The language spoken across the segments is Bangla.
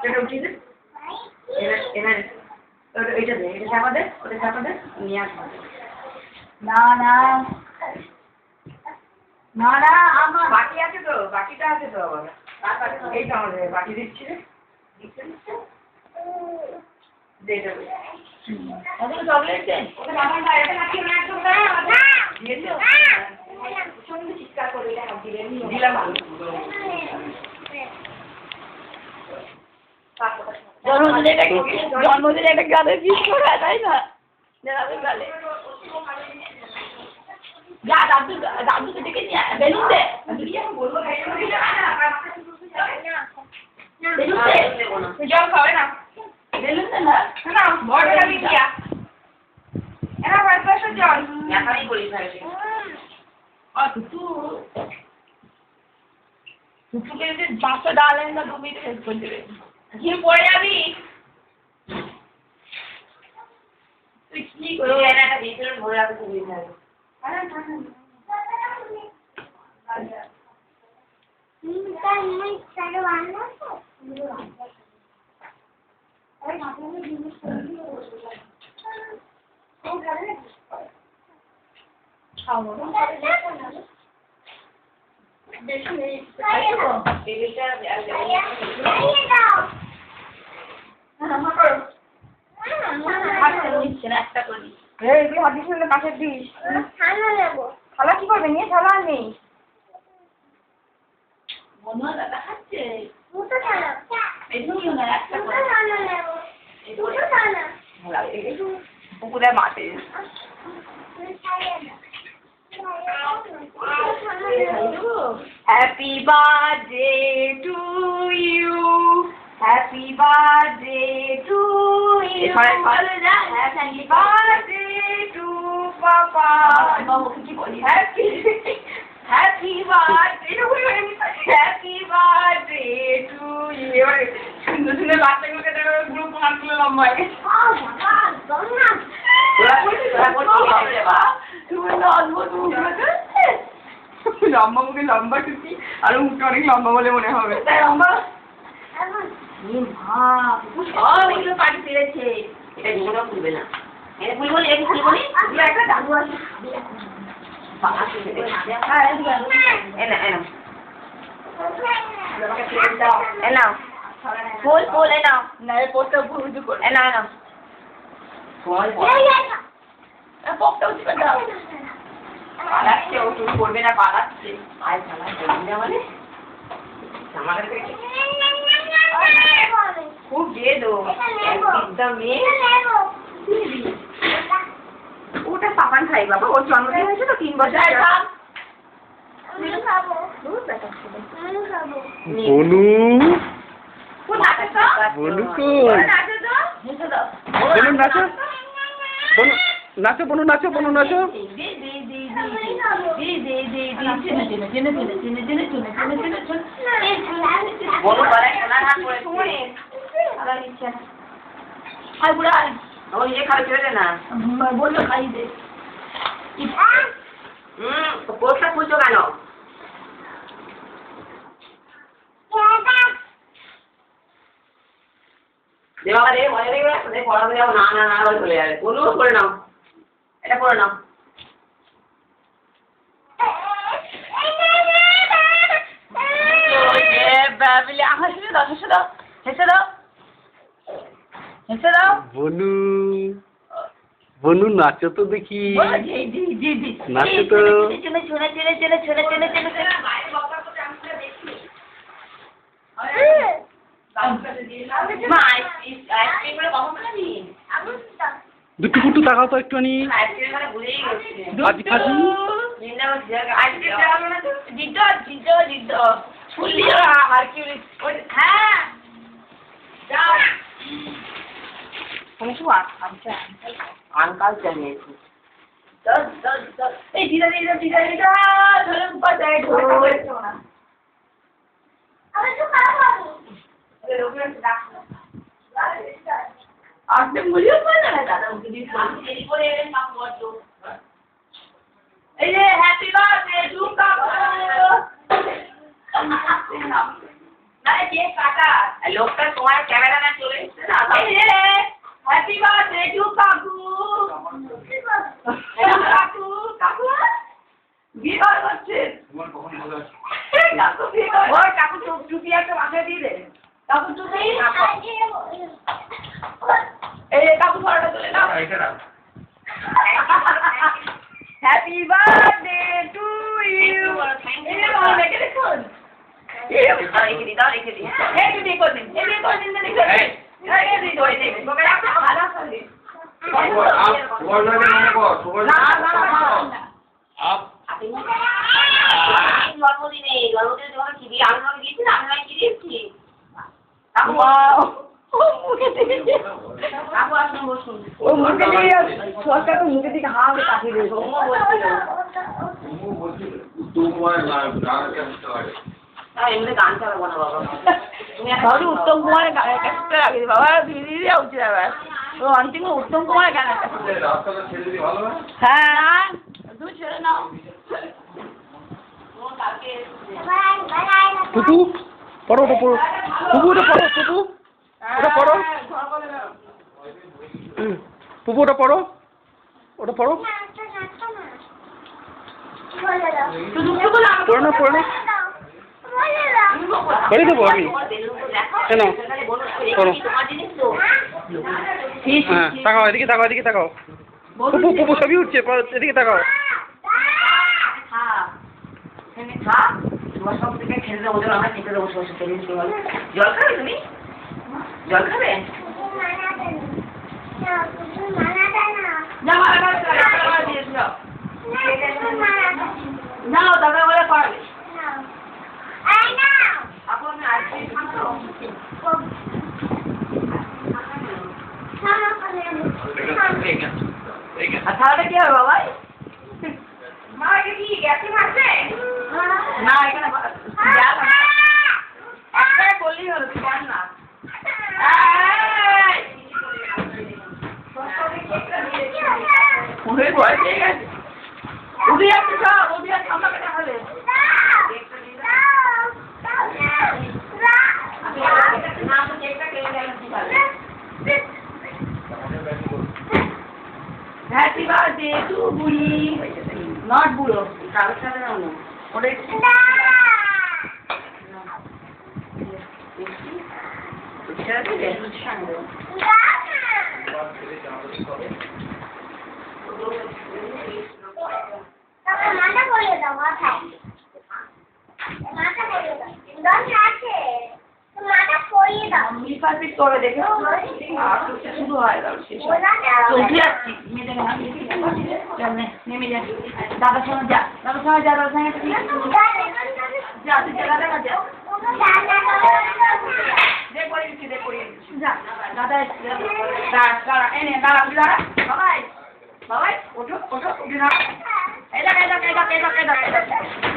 এটা উঠিয়ে দে এবার এইটা দে এটা চাপা দে ওটা চাপা দে নিয়ে আসবো না না না না আমার বাকি আছে তো বাকিটা আছে তো আবার এই তো আমাদের বাকি দিচ্ছি রে দে দে ওটা চকলেট দে ওটা বাবা না এটা নাকি না একদম না দিয়ে দিও শুনবি চিৎকার করে এটা দিলেন দিলাম জন্মদিনে একটা গানের গীত করা তাই না গালে যা দাদু দাদুকে ডেকে নিয়ে বেলুন দে জল খাবে না বেলুন দে না না বড়টা দিয়া এরা বারবার জল একাই বলি থাকে তুতুকে যদি 500 ডালেন না 2 মিনিট হেল্প করে দেবে ঘিয়ে পড়ে যাবি তুই কি করবি একটা ভিতরে ভরে রাখতে তুমি থাকবে থালা কি করবে নিয়ে থালা নেই পুকুরে মাঠে Happy birthday to you. Happy birthday to you. Happy birthday to Papa. Happy birthday. Happy birthday to you. সুন্দর সুন্দর বাচ্চাগুলোকে গ্রুপ বানাচ্ছিল লম্বা লম্বা মুখে লম্বা টুকি আর মুখটা অনেক লম্বা বলে মনে হবে তাই লম্বা এগুলো পাটি পেরেছে এটা জীবনে খুলবে না এটা খুলবো এটা খুলবো একটা দাদু আছে ফুল ফুল এনাও না পোস্টটা বুঝু কর এনাও ফুল পপটা উঠে দাও পালাচ্ছে ও তুমি করবে না পালাচ্ছে আয় চালা করবি না মানে আমার কাছে খুব দিয়ে দো একদম ওটা পাপান খাই বাবা ওর জন্মদিন হয়েছে তো 3 বছর বনু নাচো বনু নাচো বনু নাচো বললো খাই দে পোস্টটা খুলছো কেন দেওয়া রে মজা দেখবে পড়াতে যাবো না না না চলে যাবে কোনো করে নাও এটা করে নাও বনু বনু নাচো তো দেখি নাচো তো দুটো ফুটু তাকাও তো একটুখানি আজ খাসি আনকাল জানিয়েছি এই দিদা দিদা দিদা দিদা ধরে বাজায় ঢোল आपने मुझे बोला ना दादा उनके लिए तेरी बोले काम कर दो ये हैप्पी बर्थडे टू का ना কেক কাটা লোকটা তোমার ক্যামেরা না চলে এসছে না হ্যাপি বার্থডে টু কাকু কাকু কাকু বিবার হচ্ছে কাকু বিবার ওই কাকু টুপি একটা মাথায় দিয়ে দে কাকু টুপি এই কাকু ফটোটা তুলে নাও হ্যাপি বার্থডে টু ইউ এই বল দেখে দেখুন এই রেখে দি এই দিদি কোন দিন দেখো এই দিদি ওই দিদি তোকে একটা ভালো করে তোমার লাগে মনে কর তোমার না আপ আপনি জন্মদিনে তোমাকে কি দিয়ে আমি দিয়েছি না আমি কি দিয়েছি আপু মুখে দিয়ে আপু আসুন বসুন ও মুখে দিয়ে সরকার তো মুখে দিয়ে হাওয়া কাটিয়ে দেবে ও বলছিল তোমার না গান করতে লাগে এমনি গান চালাবো না বাবা তুমি ভাবছি উত্তম কুমারের গানের কাছে লাগিয়ে বাবা দিদি উঠছে আবার ও অন্তিম উত্তম কুমারের গানের কাছে রাস্তাটা ছেড়ে দিই ভালো হ্যাঁ তুমি ছেড়ে নাও টুকু পড়ো ওটা পড়ো টুকু ওটা পড়ো টুকু ওটা পড়ো টুকু ওটা পড়ো ওটা পড়ো পড়ো না পড়ো না করে দেবো আমি কেন করো হ্যাঁ তাকাও এদিকে তাকাও এদিকে তাকাও পুপু পুপু ছবি উঠছে এদিকে তাকাও জল খাবে তুমি জল খাবে না দাদা বলে পারবে তাহলে কি হবে বাবা মা এটা কি গ্যাসে মারছে না এখানে একবারে বললেই হলো তুই জান না উঠে ভয় পেয়ে গেছে উঠে যাচ্ছে সব উঠে যাচ্ছে আমাকে তাহলে হ্যাপি বার্থডে টু বুড়ি নট বুড়ো কারোর সাথে না ওটা মাথা বলে দাও মাথায় মাথা বলে দাও দরজা আছে মাথা পরিয়ে দাও মিপাসিক করে দেখো আর শুরু হয় দাও শেষ চলতে যাচ্ছি নেমে যা দাদার সঙ্গে যা দাদার সঙ্গে যা দাদার সঙ্গে যা তুই দাদা যা দেখ পড়িয়ে দিচ্ছি যা দাদা দাঁড়া এনে দাঁড়া দাঁড়া বাবাই বাবাই ওঠো উঠে দাঁড়া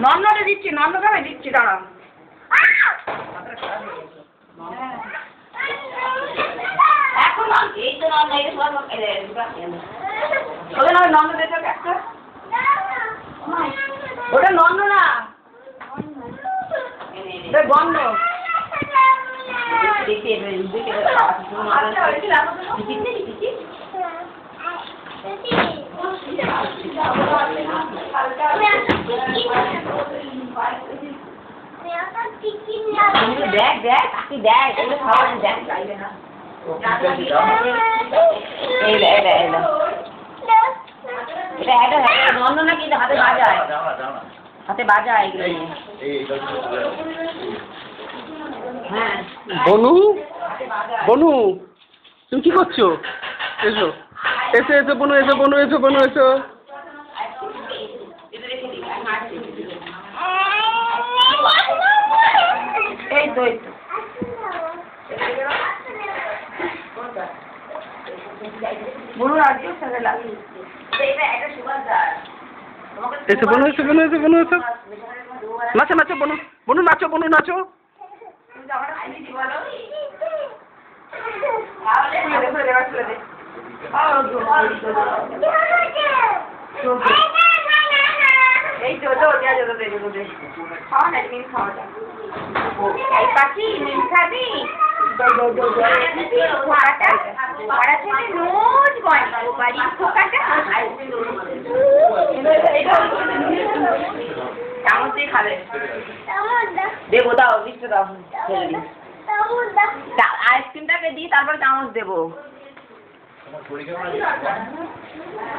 নন্নটা দিচ্ছি নন্ন খাবে দিচ্ছি দাঁড়া এখন এই তো নন্ন ওদের নন্ন দেখো একটা ওটা নন্ন না বন্ধ দেখ দেখ কাকি দেখ এগুলো খাওয়া দেখ চাইবে না এটা নন্দ না কিন্তু হাতে বাজায় এগুলো হ্যাঁ বনু বনু তুমি কি করছো এসো এসো এসো বনু এসো বনু এসো বনু এসো এই তো বলুন আজকে সাথে লাগে এসো বনু এসো বনু এসো বনু এসো নাচো নাচো বনু বনু নাচো বনু নাচো এই তো দেওয়া যেত খাওয়া না খাওয়া যায় এই পাখি নীল খাবি খোকাটা খোকাটা থেকে রোজ বলে বাড়ির খোকাটা চামচ দিয়ে খাবে দেবো দাও বিস্কুট দাও ছেড়ে দিই আইসক্রিমটাকে দিই তারপর চামচ দেবো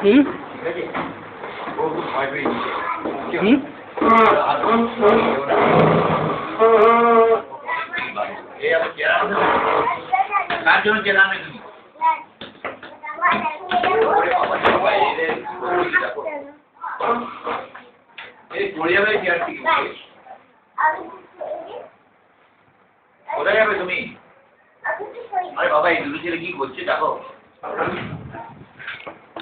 হুম হুম কার জন্য চেলামে তুমি এই পড়ে যাবে চেয়ার থেকে কোথায় যাবে তুমি আরে বাবা এই দুটো ছেলে কি করছে দেখো